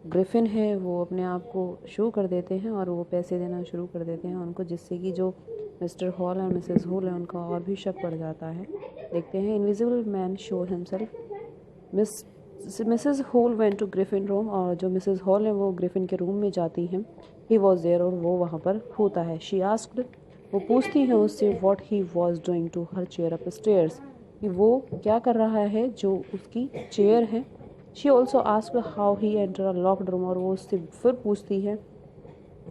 Griffin है वो अपने आप को शो कर देते हैं और वो पैसे देना शुरू कर देते हैं उनको, जिससे कि जो मिस्टर हॉल और मिसेस हॉल है उनका और भी शक बढ़ जाता है। देखते हैं invisible man show himself. Mrs Hall went to Griffin room, और जो मिसेस हॉल है वो ग्रिफिन के रूम में जाती हैं। ही वॉज देयर, और वो वहाँ पर होता है। शी आस्क्ड, वो पूछती है उससे what he was doing to her chair upstairs, कि वो क्या कर रहा है जो उसकी चेयर है। She also asked how he enter a locked room, और वो उससे फिर पूछती है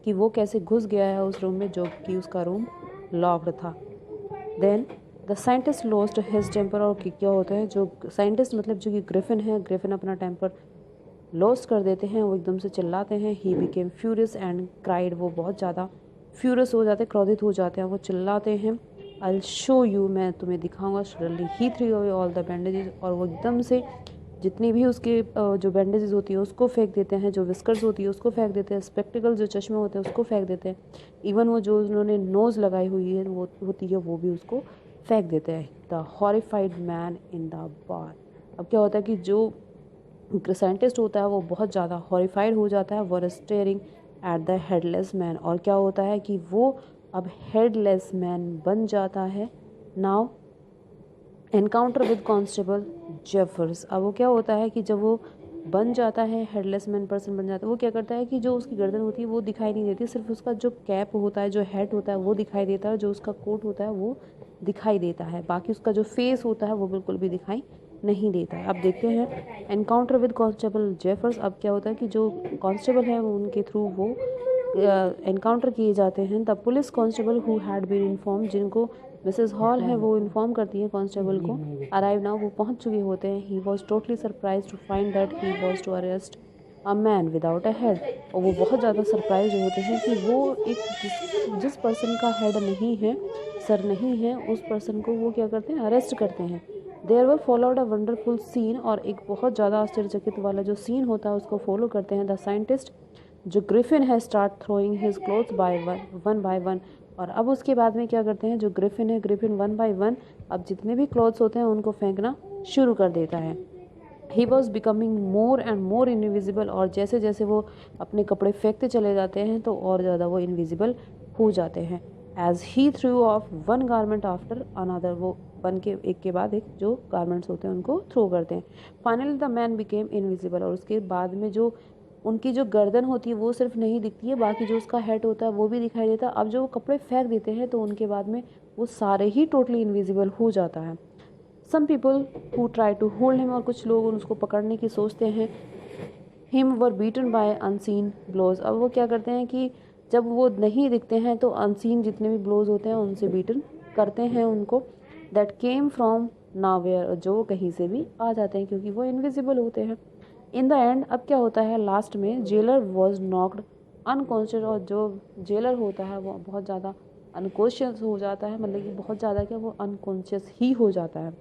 कि वो कैसे घुस गया है उस रूम में जो कि उसका रूम लॉक्ड था। Then the scientist lost his temper, और क्या होता है जो साइंटिस्ट मतलब जो कि ग्रिफिन है, ग्रिफिन अपना टेम्पर लॉस्ट कर देते हैं, वो एकदम से चिल्लाते हैं। He became furious and cried, वो बहुत ज़्यादा फ्यूरियस हो जाते हैं, क्रोधित हो जाते हैं, वो चिल्लाते हैं आई विल शो यू, मैं तुम्हें दिखाऊंगा। Suddenly he through away all the bandages, और वो एकदम से जितनी भी उसके जो बैंडेजेस होती है उसको फेंक देते हैं, जो विस्कर्स होती है उसको फेंक देते हैं, स्पेक्टिकल जो चश्मे होते हैं उसको फेंक देते हैं, इवन वो जो उन्होंने नोज़ लगाई हुई है वो होती है वो भी उसको फेंक देते हैं। The horrified man in the bar, अब क्या होता है कि जो साइंटिस्ट होता है वो बहुत ज़्यादा हॉरिफाइड हो जाता है, वो staring at the headless man, और क्या होता है कि वो अब हेडलेस मैन बन जाता है। Now encounter with constable Jeffers, अब वो क्या होता है कि जब वो बन जाता है हेडलेस मैन पर्सन बन जाता है, वो क्या करता है कि जो उसकी गर्दन होती है वो दिखाई नहीं देती, सिर्फ उसका जो कैप होता है, जो हेड होता है वो दिखाई देता है, जो उसका कोट होता है वो दिखाई देता है, बाकी उसका जो फेस होता है वो बिल्कुल भी दिखाई नहीं देता है। अब देखते हैं एनकाउंटर विद कांस्टेबल जेफर्स, अब क्या होता है कि जो कांस्टेबल है वो उनके थ्रू वो एनकाउंटर किए जाते हैं। The police constable who had been inform, जिनको मिसेस हॉल है वो इन्फॉर्म करती है कांस्टेबल को, अराइव नाउ, वो पहुंच चुके होते हैं। He was totally surprise to find that he was to arrest a man without a head, और वो बहुत ज़्यादा सरप्राइज होते हैं कि वो एक जिस पर्सन का हेड नहीं है, सर नहीं है, उस पर्सन को वो क्या करते हैं, अरेस्ट करते हैं। There were followed a wonderful scene, और एक बहुत ज़्यादा आश्चर्यचकित वाला जो सीन होता है उसको फॉलो करते हैं। द साइंटिस्ट जो ग्रिफिन है start throwing his clothes one by one, और अब उसके बाद में क्या करते हैं जो ग्रिफिन है, ग्रिफिन वन बाय वन अब जितने भी क्लॉथ्स होते हैं उनको फेंकना शुरू कर देता है। He was becoming more and more invisible, और जैसे जैसे वो अपने कपड़े फेंकते चले जाते हैं तो और ज़्यादा वो इनविजिबल हो जाते हैं। As he threw off one garment after another, वो वन के एक के बाद एक जो गारमेंट्स होते हैं उनको थ्रो करते हैं। Finally the man became invisible, और उसके बाद में जो उनकी जो गर्दन होती है वो सिर्फ नहीं दिखती है, बाकी जो उसका हेड होता है वो भी दिखाई देता है। अब जो वो कपड़े फेंक देते हैं तो उनके बाद में वो सारे ही टोटली इनविजिबल हो जाता है। Some people who try to hold him, और कुछ लोग उसको पकड़ने की सोचते हैं। Him were beaten by unseen blows, अब वो क्या करते हैं कि जब वो नहीं दिखते हैं तो अनसीन जितने भी ब्लोज होते हैं उनसे बीटन करते हैं उनको। दैट केम फ्रॉम नावेयर, जो कहीं से भी आ जाते हैं क्योंकि वो इनविजिबल होते हैं। इन द एंड अब क्या होता है लास्ट में, जेलर वॉज नॉक्ड अनकॉन्शियस, और जो जेलर होता है वो बहुत ज़्यादा अनकॉन्शियस हो जाता है, मतलब कि बहुत ज़्यादा क्या वो अनकॉन्शियस ही हो जाता है।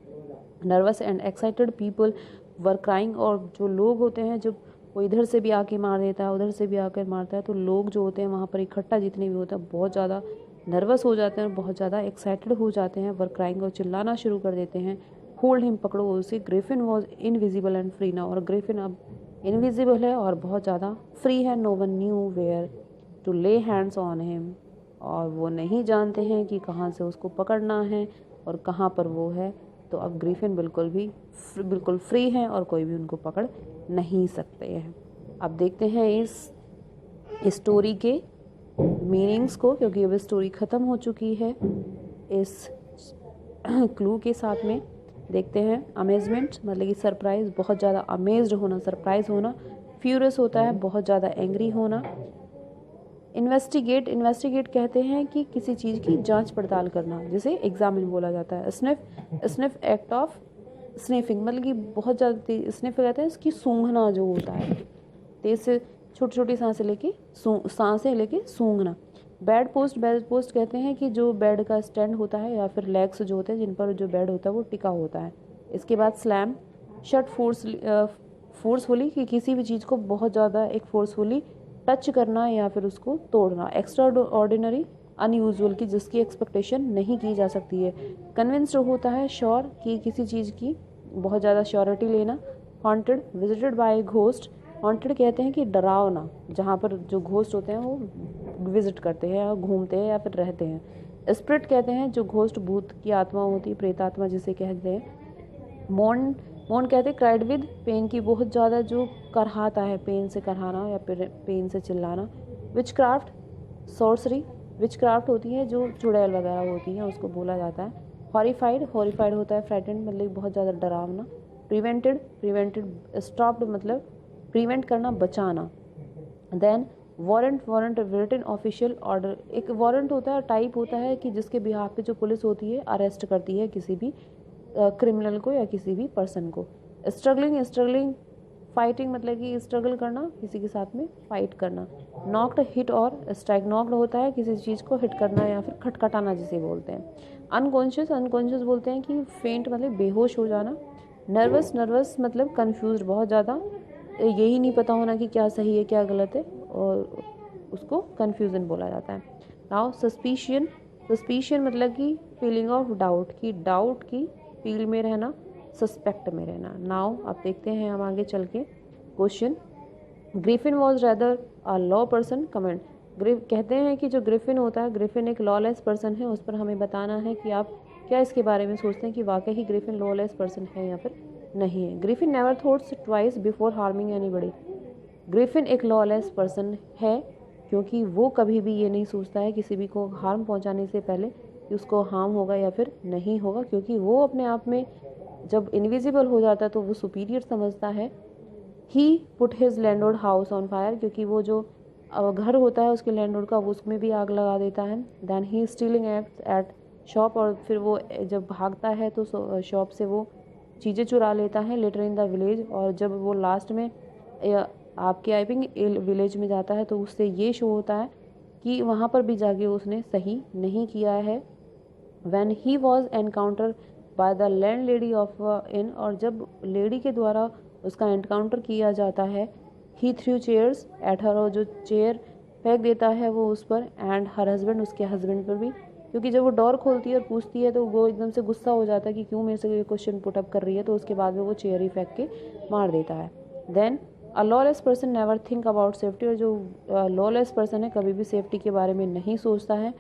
Nervous and excited people were crying, और जो लोग होते हैं जब वो इधर से भी आके मार देता है उधर से भी आकर मारता है, तो लोग जो होते हैं वहाँ पर इकट्ठा जितने भी होते हैं बहुत ज़्यादा नर्वस हो जाते हैं और बहुत ज़्यादा एक्साइटेड हो जाते हैं, वर क्राइंग, और चिल्लाना शुरू कर देते हैं। होल्ड हिम, पकड़ो उसे। Griffin was invisible and free now, और ग्रिफिन अब इनविजिबल है और बहुत ज़्यादा फ्री है। No one knew where to lay hands on him, और वो नहीं जानते हैं कि कहाँ से उसको पकड़ना है और कहाँ पर वो है। तो अब ग्रिफिन बिल्कुल फ्री हैं और कोई भी उनको पकड़ नहीं सकते हैं। अब देखते हैं इस स्टोरी के मीनिंग्स को, क्योंकि अब स्टोरी ख़त्म हो चुकी है। इस क्लू के साथ में देखते हैं अमेजमेंट, मतलब कि सरप्राइज, बहुत ज़्यादा अमेज्ड होना, सरप्राइज होना। फ्यूरियस होता है बहुत ज़्यादा एंग्री होना। इन्वेस्टिगेट कहते हैं कि किसी चीज़ की जांच पड़ताल करना, जिसे एग्जामिन बोला जाता है। स्निफ एक्ट ऑफ स्निफिंग, मतलब कि बहुत ज़्यादा स्निफ कहते हैं इसकी सूंघना जो होता है, तेज से छोटी छोटी सांसें लेके सूंघना। बेड पोस्ट कहते हैं कि जो बेड का स्टैंड होता है या फिर लेग्स जो होते हैं जिन पर जो बेड होता है वो टिका होता है। इसके बाद स्लैम शट फोर्सफुली, कि किसी भी चीज़ को बहुत ज़्यादा एक फोर्सफुली टच करना या फिर उसको तोड़ना। एक्स्ट्रा ऑर्डिनरी अनयूजुअल, की जिसकी एक्सपेक्टेशन नहीं की जा सकती है। कन्विंस्ड होता है श्योर, कि किसी चीज़ की बहुत ज़्यादा श्योरिटी लेना। Haunted visited by ghost, haunted कहते हैं कि डरावना, जहाँ पर जो घोस्ट होते हैं वो विजिट करते हैं या घूमते हैं या फिर रहते हैं। स्पिरिट कहते हैं जो घोस्ट भूत की आत्मा होती है, प्रेतात्मा जिसे कहते हैं। मॉर्न मौन कहते हैं क्राइड विद पेन की बहुत ज़्यादा जो करहाता है, पेन से करहाना या फिर पेन से चिल्लाना। विच क्राफ्ट सॉर्सरी, विच क्राफ्ट होती है जो चुड़ैल वगैरह होती है उसको बोला जाता है। हॉरिफाइड, हॉरिफाइड होता है फ्राइटेंड मतलब बहुत ज़्यादा डरावना। प्रिवेंटेड, प्रिवेंटेड स्टॉप्ड मतलब प्रिवेंट करना, बचाना। Then warrant, warrant written official order, एक वारंट होता है, टाइप होता है कि जिसके बिहाफ पे जो पुलिस होती है अरेस्ट करती है किसी भी क्रिमिनल को या किसी भी पर्सन को। स्ट्रगलिंग, स्ट्रगलिंग फाइटिंग मतलब कि स्ट्रगल करना, किसी के साथ में फाइट करना। नॉक्ड, हिट और स्ट्राइक, नॉक्ड होता है किसी चीज़ को हिट करना या फिर खटखटाना जिसे बोलते हैं। अनकॉन्शियस, अनकॉन्शियस बोलते हैं कि फेंट मतलब बेहोश हो जाना। नर्वस, नर्वस मतलब कंफ्यूज बहुत ज़्यादा, यही नहीं पता होना कि क्या सही है क्या गलत है, और उसको कन्फ्यूज़न बोला जाता है। नाउ सस्पिशियन, सस्पिशियन मतलब कि फीलिंग ऑफ डाउट, की डाउट की फील में रहना, सस्पेक्ट में रहना। नाउ अब देखते हैं हम आगे चल के question. Griffin was rather a law person, comment. कहते हैं कि जो ग्रिफिन होता है, ग्रिफिन एक लॉलेस पर्सन है, उस पर हमें बताना है कि आप क्या इसके बारे में सोचते हैं कि वाकई ही ग्रिफिन लॉलेस पर्सन है या फिर नहीं है। Griffin never thoughts twice before harming anybody, Griffin एक लॉलेस पर्सन है क्योंकि वो कभी भी ये नहीं सोचता है किसी भी को हार्म पहुंचाने से पहले कि उसको हार्म होगा या फिर नहीं होगा, क्योंकि वो अपने आप में जब इनविजिबल हो जाता है तो वो सुपीरियर समझता है। He put his landlord house on fire, क्योंकि वो जो घर होता है उसके लैंडलॉर्ड का वो उसमें भी आग लगा देता है। Then he stealing at shop, और फिर वो जब भागता है तो शॉप से वो चीज़ें चुरा लेता है। लेटर इन द विलेज, और जब वो लास्ट में आपके आई थिंक विलेज में जाता है तो उससे ये शो होता है कि वहाँ पर भी जाके उसने सही नहीं किया है। When he was encountered by the landlady of inn, और जब लेडी के द्वारा उसका एनकाउंटर किया जाता है, he threw chairs at her, और जो चेयर फेंक देता है वो उस पर, एंड हर हस्बैंड, उसके हस्बैंड पर भी, क्योंकि जब वो डोर खोलती है और पूछती है तो वो एकदम से गुस्सा हो जाता है कि क्यों मेरे से ये क्वेश्चन पुटअप कर रही है, तो उसके बाद में वो चेयर ही फेंक के मार देता है। Then a lawless person never think about safety, और जो लॉलेस पर्सन है कभी भी सेफ्टी के बारे में नहीं सोचता है।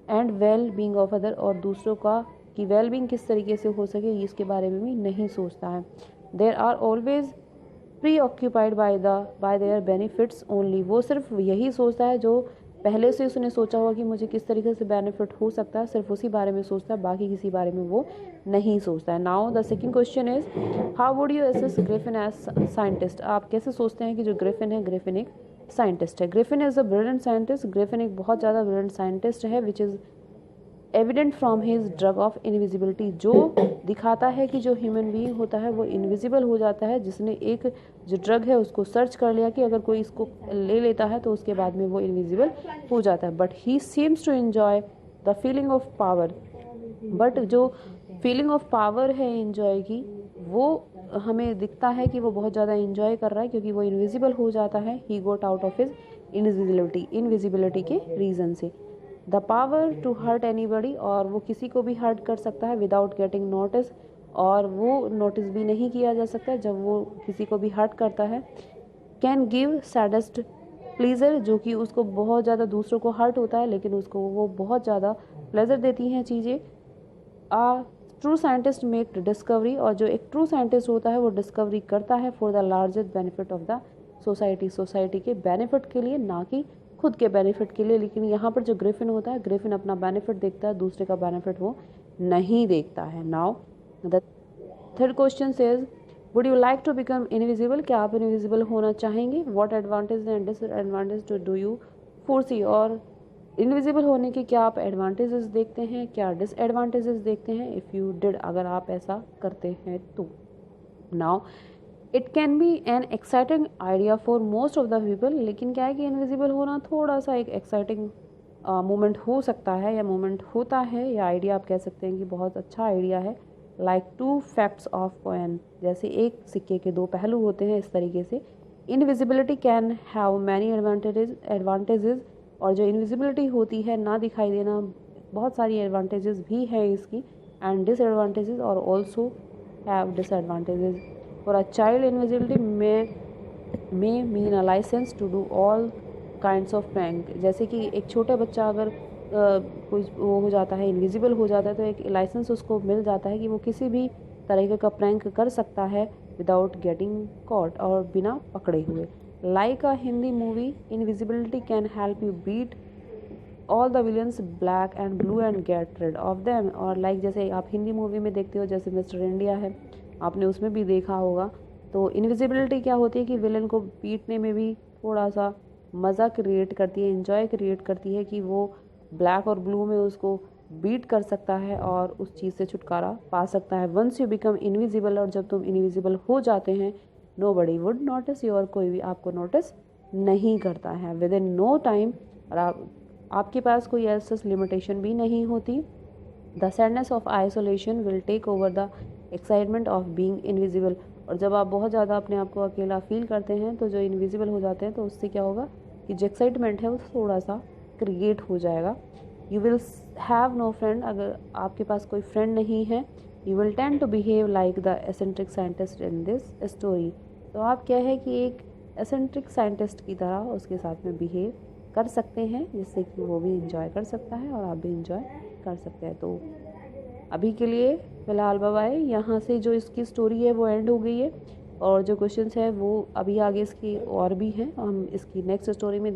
And well being of other, और दूसरों का कि वेल बींग किस तरीके से हो सके इसके बारे में भी नहीं सोचता है। There are always preoccupied by their benefits only, वो सिर्फ यही सोचता है जो पहले से उसने सोचा हुआ कि मुझे किस तरीके से बेनिफिट हो सकता है, सिर्फ उसी बारे में सोचता है, बाकी किसी बारे में वो नहीं सोचता है। Now the second question is how would you assess Griffin as scientist, आप कैसे सोचते हैं कि जो ग्रिफिन है, ग्रिफिन एक साइंटिस्ट है। Griffin is a brilliant scientist, Griffin एक बहुत ज़्यादा ब्रिलियंट साइंटिस्ट है, which is evident from his drug of invisibility, जो दिखाता है कि जो ह्यूमन बीइंग होता है वो इनविजिबल हो जाता है, जिसने एक जो ड्रग है उसको सर्च कर लिया कि अगर कोई इसको ले लेता है तो उसके बाद में वो इनविजिबल हो जाता है। But he seems to enjoy the feeling of power, but जो फीलिंग ऑफ पावर है एंजॉय की, वो हमें दिखता है कि वो बहुत ज़्यादा एंजॉय कर रहा है क्योंकि वो इनविजिबल हो जाता है। He got out of his invisibility के रीज़न से। The power to hurt anybody, और वो किसी को भी हर्ट कर सकता है विदाउट गेटिंग नोटिस, और वो नोटिस भी नहीं किया जा सकता जब वो किसी को भी हर्ट करता है। कैन गिव सैडेस्ट प्लीज़र, जो कि उसको बहुत ज़्यादा दूसरों को हर्ट होता है लेकिन उसको वो बहुत ज़्यादा प्लेजर देती हैं चीज़ें। आ ट्रू साइंटिस्ट मेक डिस्कवरी, और जो एक ट्रू साइंटिस्ट होता है वो डिस्कवरी करता है for the largest benefit of the society, society के बेनिफिट के लिए, ना कि खुद के बेनिफिट के लिए। लेकिन यहाँ पर जो ग्रिफिन होता है, ग्रिफिन अपना बेनिफिट देखता है, दूसरे का बेनिफिट वो नहीं देखता है। Now the third question says would you like to become invisible, क्या आप इनविजिबल होना चाहेंगे। What advantage and disadvantage do you foresee, और इनविजिबल होने के क्या आप एडवांटेजेस देखते हैं, क्या डिसएडवांटेजेस देखते हैं, इफ़ यू डिड, अगर आप ऐसा करते हैं तो। Now it can be an exciting idea for most of the people, लेकिन क्या है कि इनविजिबल होना थोड़ा सा एक एक्साइटिंग मोमेंट हो सकता है या मोमेंट होता है, या आइडिया आप कह सकते हैं कि बहुत अच्छा आइडिया है। Like two facts of coin, जैसे एक सिक्के के दो पहलू होते हैं, इस तरीके से invisibility can have many advantages, और जो इनविजिबिलिटी होती है, ना दिखाई देना, बहुत सारी एडवांटेजेस भी है इसकी, एंड डिसएडवांटेजेस और also have disadvantages. For a child invisibility में may mean a license to do all kinds of prank. जैसे कि एक छोटा बच्चा अगर कोई वो हो जाता है, इनविजिबल हो जाता है, तो एक लाइसेंस उसको मिल जाता है कि वो किसी भी तरीके का प्रैंक कर सकता है विदाउट गेटिंग कॉट, और बिना पकड़े हुए। Like a Hindi movie, invisibility can help you beat all the villains black and blue and get rid of them. और लाइक जैसे आप हिंदी मूवी में देखते हो, जैसे मिस्टर इंडिया है, आपने उसमें भी देखा होगा, तो इनविजिबिलिटी क्या होती है कि विलन को पीटने में भी थोड़ा सा मज़ा क्रिएट करती है, इन्जॉय क्रिएट करती है कि वो ब्लैक और ब्लू में उसको बीट कर सकता है और उस चीज़ से छुटकारा पा सकता है। वंस यू बिकम इनविजिबल, और जब तुम इनविजिबल हो जाते हैं, nobody would notice you, और कोई भी आपको नोटिस नहीं करता है विद इन नो टाइम, और आपके पास कोई ऐसा लिमिटेशन भी नहीं होती। The sadness of isolation will take over the excitement of being invisible. और जब आप बहुत ज़्यादा अपने आप को अकेला फील करते हैं, तो जो इनविजिबल हो जाते हैं, तो उससे क्या होगा कि जो एक्साइटमेंट है वो थोड़ा सा क्रिएट हो जाएगा। You will have no friend, अगर आपके पास कोई फ्रेंड नहीं है, you will tend to behave like the eccentric scientist in this story. तो आप क्या है कि एक एसेंट्रिक साइंटिस्ट की तरह उसके साथ में बिहेव कर सकते हैं, जिससे कि वो भी इंजॉय कर सकता है और आप भी इंजॉय कर सकते हैं। तो अभी के लिए फ़िलहाल बाय बाय। यहाँ से जो इसकी स्टोरी है वो एंड हो गई है, और जो क्वेश्चंस है वो अभी आगे इसकी और भी हैं, हम इसकी नेक्स्ट स्टोरी में